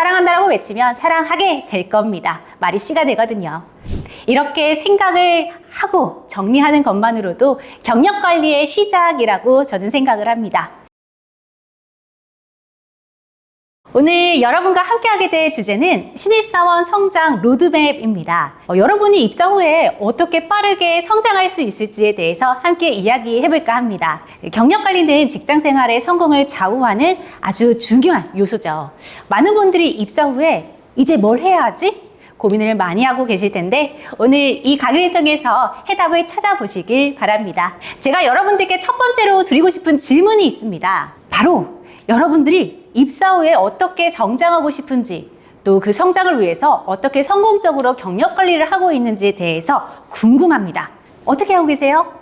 사랑한다라고 외치면 사랑하게 될 겁니다. 말이 씨가 되거든요. 이렇게 생각을 하고 정리하는 것만으로도 경력관리의 시작이라고 저는 생각을 합니다. 오늘 여러분과 함께하게 될 주제는 신입사원 성장 로드맵입니다. 여러분이 입사 후에 어떻게 빠르게 성장할 수 있을지에 대해서 함께 이야기해볼까 합니다. 경력관리는 직장생활의 성공을 좌우하는 아주 중요한 요소죠. 많은 분들이 입사 후에 이제 뭘 해야 하지? 고민을 많이 하고 계실 텐데 오늘 이 강의를 통해서 해답을 찾아보시길 바랍니다. 제가 여러분들께 첫 번째로 드리고 싶은 질문이 있습니다. 바로 여러분들이 입사 후에 어떻게 성장하고 싶은지, 또 그 성장을 위해서 어떻게 성공적으로 경력 관리를 하고 있는지에 대해서 궁금합니다. 어떻게 하고 계세요?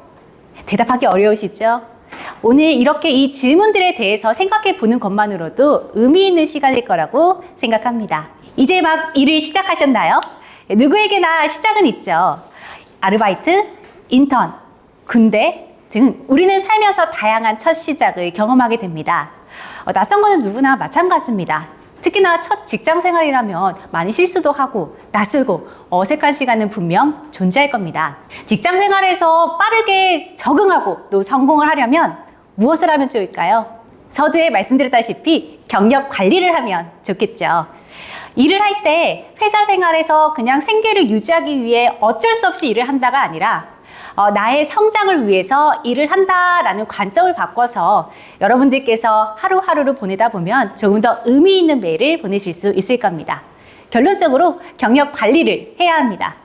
대답하기 어려우시죠? 오늘 이렇게 이 질문들에 대해서 생각해 보는 것만으로도 의미 있는 시간일 거라고 생각합니다. 이제 막 일을 시작하셨나요? 누구에게나 시작은 있죠. 아르바이트, 인턴, 군대 등 우리는 살면서 다양한 첫 시작을 경험하게 됩니다. 낯선 거는 누구나 마찬가지입니다. 특히나 첫 직장 생활이라면 많이 실수도 하고 낯설고 어색한 시간은 분명 존재할 겁니다. 직장 생활에서 빠르게 적응하고 또 성공을 하려면 무엇을 하면 좋을까요? 서두에 말씀드렸다시피 경력 관리를 하면 좋겠죠. 일을 할 때 회사 생활에서 그냥 생계를 유지하기 위해 어쩔 수 없이 일을 한다가 아니라 나의 성장을 위해서 일을 한다라는 관점을 바꿔서 여러분들께서 하루하루를 보내다 보면 조금 더 의미 있는 매일을 보내실 수 있을 겁니다. 결론적으로 경력 관리를 해야 합니다.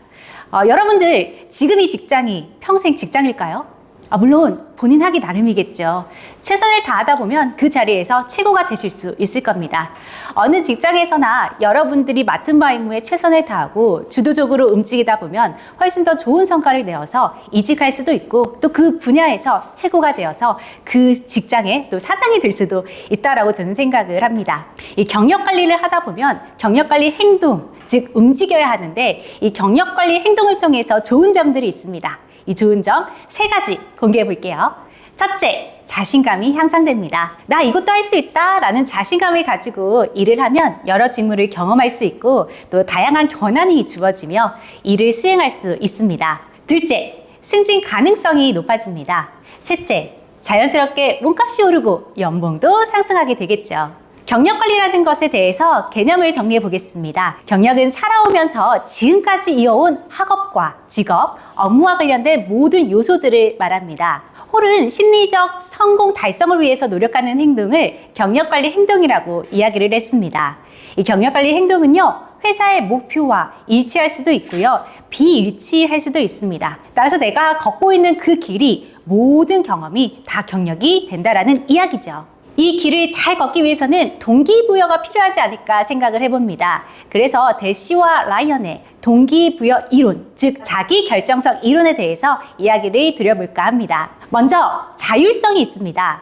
여러분들 지금 이 직장이 평생 직장일까요? 물론 본인 하기 나름이겠죠. 최선을 다하다 보면 그 자리에서 최고가 되실 수 있을 겁니다. 어느 직장에서나 여러분들이 맡은 바 임무에 최선을 다하고 주도적으로 움직이다 보면 훨씬 더 좋은 성과를 내어서 이직할 수도 있고 또 그 분야에서 최고가 되어서 그 직장의 또 사장이 될 수도 있다라고 저는 생각을 합니다. 이 경력 관리를 하다 보면 경력 관리 행동, 즉 움직여야 하는데 이 경력 관리 행동을 통해서 좋은 점들이 있습니다. 이 좋은 점 3가지 공개해 볼게요. 첫째, 자신감이 향상됩니다. 나 이것도 할 수 있다 라는 자신감을 가지고 일을 하면 여러 직무를 경험할 수 있고 또 다양한 권한이 주어지며 일을 수행할 수 있습니다. 둘째, 승진 가능성이 높아집니다. 셋째, 자연스럽게 몸값이 오르고 연봉도 상승하게 되겠죠. 경력관리라는 것에 대해서 개념을 정리해 보겠습니다. 경력은 살아오면서 지금까지 이어온 학업과 직업, 업무와 관련된 모든 요소들을 말합니다. 홀은 심리적 성공 달성을 위해서 노력하는 행동을 경력관리 행동이라고 이야기를 했습니다. 이 경력관리 행동은요, 회사의 목표와 일치할 수도 있고요, 비일치할 수도 있습니다. 따라서 내가 걷고 있는 그 길이 모든 경험이 다 경력이 된다라는 이야기죠. 이 길을 잘 걷기 위해서는 동기부여가 필요하지 않을까 생각을 해봅니다. 그래서 대시와 라이언의 동기부여 이론, 즉 자기결정성 이론에 대해서 이야기를 드려볼까 합니다. 먼저 자율성이 있습니다.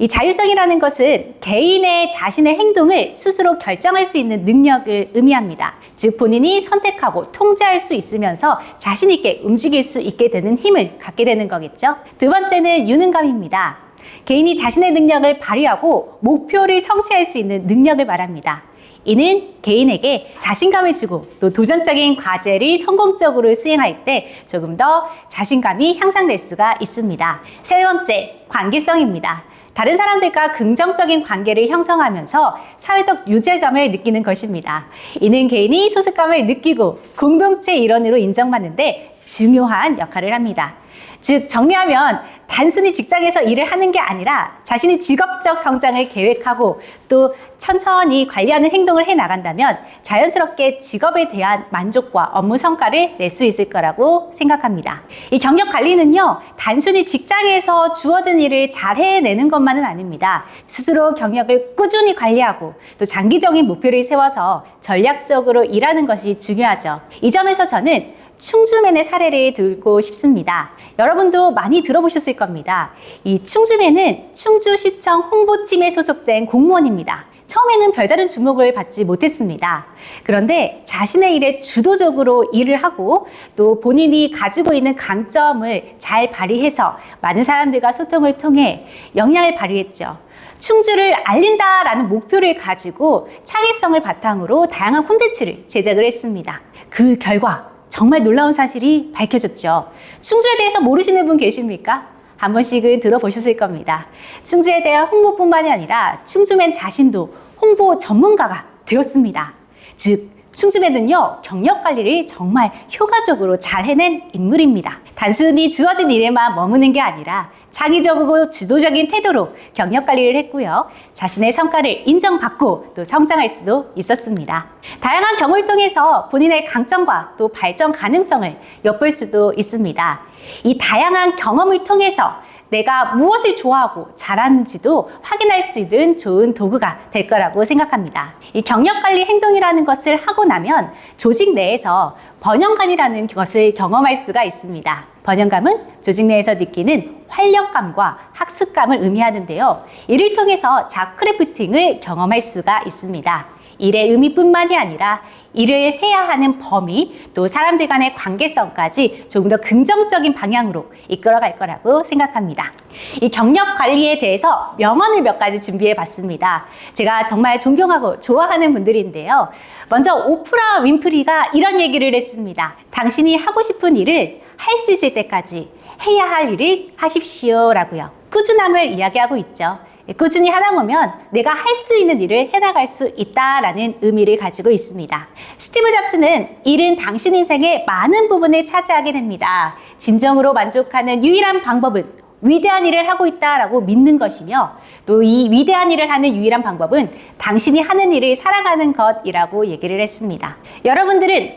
이 자율성이라는 것은 개인의 자신의 행동을 스스로 결정할 수 있는 능력을 의미합니다. 즉 본인이 선택하고 통제할 수 있으면서 자신 있게 움직일 수 있게 되는 힘을 갖게 되는 거겠죠. 두 번째는 유능감입니다. 개인이 자신의 능력을 발휘하고 목표를 성취할 수 있는 능력을 말합니다. 이는 개인에게 자신감을 주고 또 도전적인 과제를 성공적으로 수행할 때 조금 더 자신감이 향상될 수가 있습니다. 세 번째, 관계성입니다. 다른 사람들과 긍정적인 관계를 형성하면서 사회적 유대감을 느끼는 것입니다. 이는 개인이 소속감을 느끼고 공동체 일원으로 인정받는데 중요한 역할을 합니다. 즉 정리하면 단순히 직장에서 일을 하는 게 아니라 자신의 직업적 성장을 계획하고 또 천천히 관리하는 행동을 해나간다면 자연스럽게 직업에 대한 만족과 업무 성과를 낼 수 있을 거라고 생각합니다. 이 경력 관리는요, 단순히 직장에서 주어진 일을 잘 해내는 것만은 아닙니다. 스스로 경력을 꾸준히 관리하고 또 장기적인 목표를 세워서 전략적으로 일하는 것이 중요하죠. 이 점에서 저는 충주맨의 사례를 들고 싶습니다. 여러분도 많이 들어보셨을 겁니다. 이 충주맨은 충주시청 홍보팀에 소속된 공무원입니다. 처음에는 별다른 주목을 받지 못했습니다. 그런데 자신의 일에 주도적으로 일을 하고 또 본인이 가지고 있는 강점을 잘 발휘해서 많은 사람들과 소통을 통해 영향을 발휘했죠. 충주를 알린다라는 목표를 가지고 창의성을 바탕으로 다양한 콘텐츠를 제작을 했습니다. 그 결과 정말 놀라운 사실이 밝혀졌죠. 충주에 대해서 모르시는 분 계십니까? 한 번씩은 들어보셨을 겁니다. 충주에 대한 홍보뿐만이 아니라 충주맨 자신도 홍보 전문가가 되었습니다. 즉, 충주맨은요, 경력 관리를 정말 효과적으로 잘 해낸 인물입니다. 단순히 주어진 일에만 머무는 게 아니라 창의적이고 주도적인 태도로 경력 관리를 했고요. 자신의 성과를 인정받고 또 성장할 수도 있었습니다. 다양한 경험을 통해서 본인의 강점과 또 발전 가능성을 엿볼 수도 있습니다. 이 다양한 경험을 통해서 내가 무엇을 좋아하고 잘하는지도 확인할 수 있는 좋은 도구가 될 거라고 생각합니다. 이 경력관리 행동이라는 것을 하고 나면 조직 내에서 번영감이라는 것을 경험할 수가 있습니다. 번영감은 조직 내에서 느끼는 활력감과 학습감을 의미하는데요. 이를 통해서 자크래프팅을 경험할 수가 있습니다. 일의 의미뿐만이 아니라 일을 해야 하는 범위, 또 사람들 간의 관계성까지 조금 더 긍정적인 방향으로 이끌어갈 거라고 생각합니다. 이 경력 관리에 대해서 명언을 몇 가지 준비해 봤습니다. 제가 정말 존경하고 좋아하는 분들인데요. 먼저 오프라 윈프리가 이런 얘기를 했습니다. 당신이 하고 싶은 일을 할 수 있을 때까지 해야 할 일을 하십시오 라고요. 꾸준함을 이야기하고 있죠. 꾸준히 하다 보면 내가 할 수 있는 일을 해나갈 수 있다라는 의미를 가지고 있습니다. 스티브 잡스는 일은 당신 인생의 많은 부분을 차지하게 됩니다. 진정으로 만족하는 유일한 방법은 위대한 일을 하고 있다라고 믿는 것이며 또 이 위대한 일을 하는 유일한 방법은 당신이 하는 일을 사랑하는 것이라고 얘기를 했습니다. 여러분들은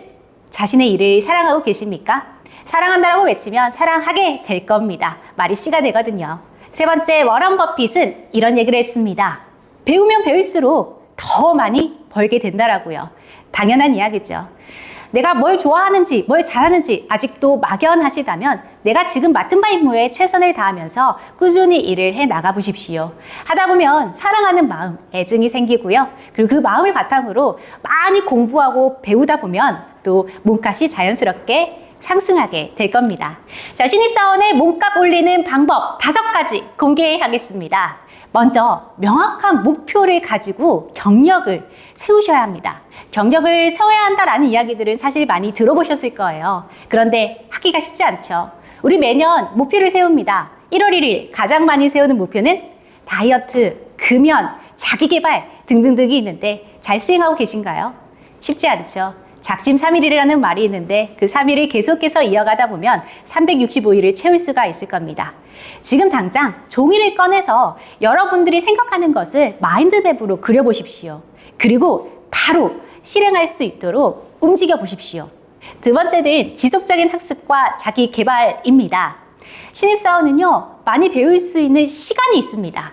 자신의 일을 사랑하고 계십니까? 사랑한다고 외치면 사랑하게 될 겁니다. 말이 씨가 되거든요. 세 번째, 워런 버핏은 이런 얘기를 했습니다. 배우면 배울수록 더 많이 벌게 된다라고요. 당연한 이야기죠. 내가 뭘 좋아하는지, 뭘 잘하는지 아직도 막연하시다면 내가 지금 맡은 바 임무에 최선을 다하면서 꾸준히 일을 해 나가보십시오. 하다 보면 사랑하는 마음, 애증이 생기고요. 그리고 그 마음을 바탕으로 많이 공부하고 배우다 보면 또 몸값이 자연스럽게 상승하게 될 겁니다. 자, 신입사원의 몸값 올리는 방법 5가지 공개하겠습니다. 먼저 명확한 목표를 가지고 경력을 세우셔야 합니다. 경력을 세워야 한다라는 이야기들은 사실 많이 들어보셨을 거예요. 그런데 하기가 쉽지 않죠. 우리 매년 목표를 세웁니다. 1월 1일 가장 많이 세우는 목표는 다이어트, 금연, 자기개발 등등등이 있는데 잘 수행하고 계신가요? 쉽지 않죠. 작심 3일이라는 말이 있는데 그 3일을 계속해서 이어가다 보면 365일을 채울 수가 있을 겁니다. 지금 당장 종이를 꺼내서 여러분들이 생각하는 것을 마인드맵으로 그려보십시오. 그리고 바로 실행할 수 있도록 움직여 보십시오. 두 번째는 지속적인 학습과 자기 개발입니다. 신입사원은요, 많이 배울 수 있는 시간이 있습니다.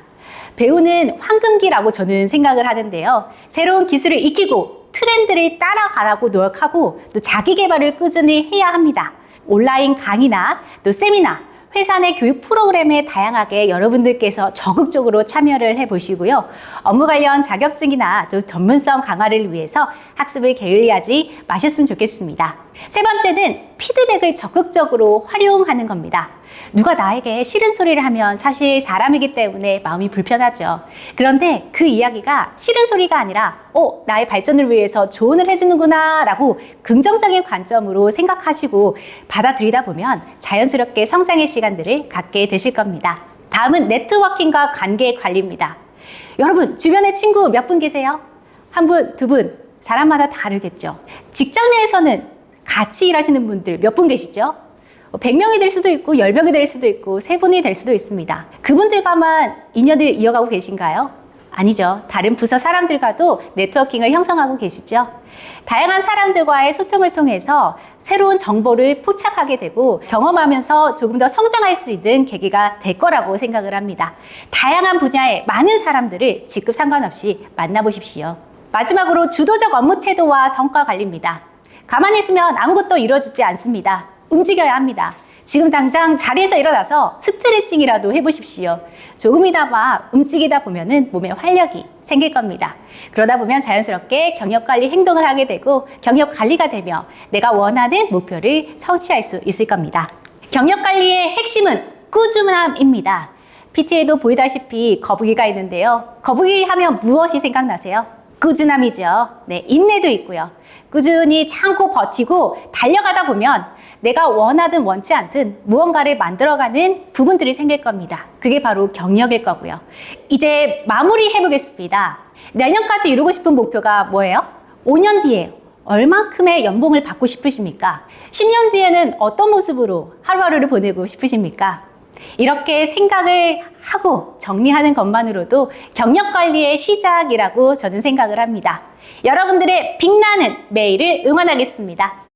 배우는 황금기라고 저는 생각을 하는데요. 새로운 기술을 익히고 트렌드를 따라가라고 노력하고 또 자기 개발을 꾸준히 해야 합니다. 온라인 강의나 또 세미나, 회사 내 교육 프로그램에 다양하게 여러분들께서 적극적으로 참여를 해보시고요. 업무 관련 자격증이나 또 전문성 강화를 위해서 학습을 게을리하지 마셨으면 좋겠습니다. 세 번째는 피드백을 적극적으로 활용하는 겁니다. 누가 나에게 싫은 소리를 하면 사실 사람이기 때문에 마음이 불편하죠. 그런데 그 이야기가 싫은 소리가 아니라 나의 발전을 위해서 조언을 해주는구나 라고 긍정적인 관점으로 생각하시고 받아들이다 보면 자연스럽게 성장의 시간들을 갖게 되실 겁니다. 다음은 네트워킹과 관계 관리입니다. 여러분, 주변에 친구 몇 분 계세요? 한 분, 두 분, 사람마다 다르겠죠. 직장 내에서는 같이 일하시는 분들 몇 분 계시죠? 100명이 될 수도 있고 10명이 될 수도 있고 3분이 될 수도 있습니다. 그분들과만 인연을 이어가고 계신가요? 아니죠. 다른 부서 사람들과도 네트워킹을 형성하고 계시죠. 다양한 사람들과의 소통을 통해서 새로운 정보를 포착하게 되고 경험하면서 조금 더 성장할 수 있는 계기가 될 거라고 생각을 합니다. 다양한 분야의 많은 사람들을 직급 상관없이 만나보십시오. 마지막으로 주도적 업무 태도와 성과 관리입니다. 가만히 있으면 아무것도 이루어지지 않습니다. 움직여야 합니다. 지금 당장 자리에서 일어나서 스트레칭이라도 해보십시오. 조금이나마 움직이다 보면은 몸에 활력이 생길 겁니다. 그러다 보면 자연스럽게 경력 관리 행동을 하게 되고 경력 관리가 되며 내가 원하는 목표를 성취할 수 있을 겁니다. 경력 관리의 핵심은 꾸준함입니다. PT에도 보이다시피 거북이가 있는데요. 거북이 하면 무엇이 생각나세요? 꾸준함이죠. 네, 인내도 있고요. 꾸준히 참고 버티고 달려가다 보면 내가 원하든 원치 않든 무언가를 만들어가는 부분들이 생길 겁니다. 그게 바로 경력일 거고요. 이제 마무리해 보겠습니다. 내년까지 이루고 싶은 목표가 뭐예요? 5년 뒤에 얼만큼의 연봉을 받고 싶으십니까? 10년 뒤에는 어떤 모습으로 하루하루를 보내고 싶으십니까? 이렇게 생각을 하고 정리하는 것만으로도 경력 관리의 시작이라고 저는 생각을 합니다. 여러분들의 빛나는 매일을 응원하겠습니다.